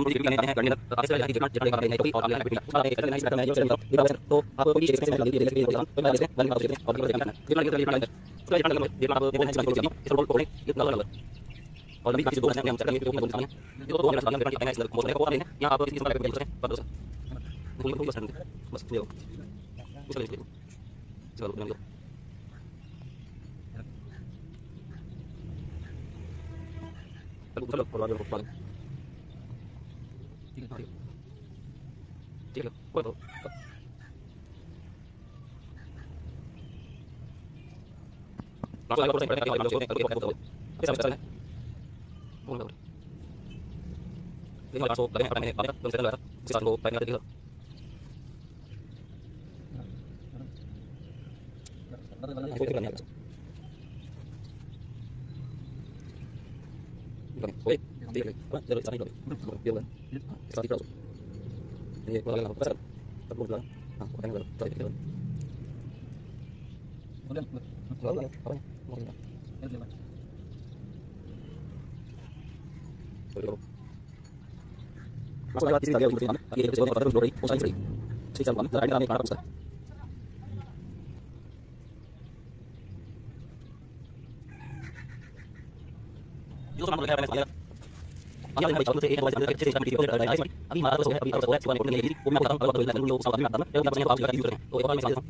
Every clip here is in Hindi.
हम ये भी करने हैं तो आगे जितना जितना काम है तो और आगे भी उसका एक करना है जो चलता तो आप कोई चीज में लगी देखिए तो मैं लेते हैं बंद कर देते हैं और ये करना है जितना उसका जितना लगे जितना आप ये नहीं चाहिए इस रोल को नहीं इतना लगा और अभी किसी दो हैं हम चलेंगे तो सामने ये तो दो हैं सामने करना है इस मोड़ को आप लेंगे यहां आप इस बारे में बोल सकते हैं पर बस ये चलो चलो चलो और आगे बढ़ो ठीक है कोई तो लास्ट वाला कोर्स है हम लोग को ऐसा चल है बोल रहा हूं देखो लास्ट को मैंने बात तुमसे लगा इस बात को पहले देखो कोई करना है oye, dígale, ya lo está ahí, bien, está ahí, claro. Y cuando la cosa, está por claro. Ah, por ejemplo, está ahí, claro. Claro, claro, muy bien. Pero más allá de la idea, aquí se va a tratar de lograr un sign free. Sí, se va a dar la cara para yo solo me lo voy a अभी हमारे चालू से एक बार अच्छे से काम वीडियो कर रहा है अभी हमारा तो है अभी और सुबह ने नहीं वो मैं बताऊं और बदलना है लोग सब में आता है तो आप यूज करें तो एक बार मैं समझा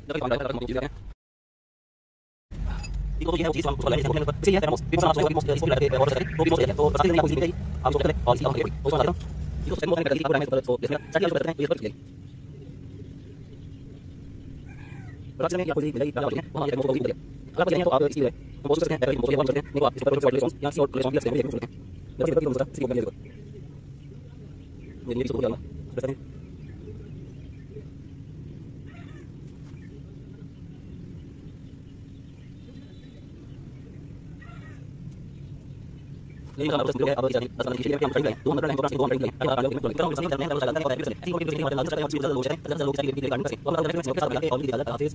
जब काम करता हूं चीज करें तो ये है चीज हम उसको लेने से इसीलिए हम बिना आप इसको लगे और करें तो भी हो तो रास्ते में आपको चीज आप उसको करें और इसी तो उसको लगाओ इसको सेंड करने का आपको तो देखिए चलिए बताते हैं ये कर लीजिए रास्ते में आपको चीज मिलेगी आप देखिए वहां ये को भी अगर आप तो आप इसलिए हम बोल सकते हैं पहले बोलिए बात करते हैं नहीं आप इस पर कोई रिस्पांस यहां से और रिस्पांस लेते हैं ये बोलते हैं जब ये बोलता है इसी को करने दो ये नहीं इसको बोला बस नहीं नहीं हम बस है अब जाने बस नहीं लिए हम ट्राई करें 2 मिनट टाइम को ट्राई करें आप लोग में तो करने हैं करने हैं ऐसी कोई भी नहीं होता है आप चीज लोग चाहिए लोग चाहिए लोग चाहिए भी करने से और हम लोग में के साथ लगा के और भी ज्यादा काफी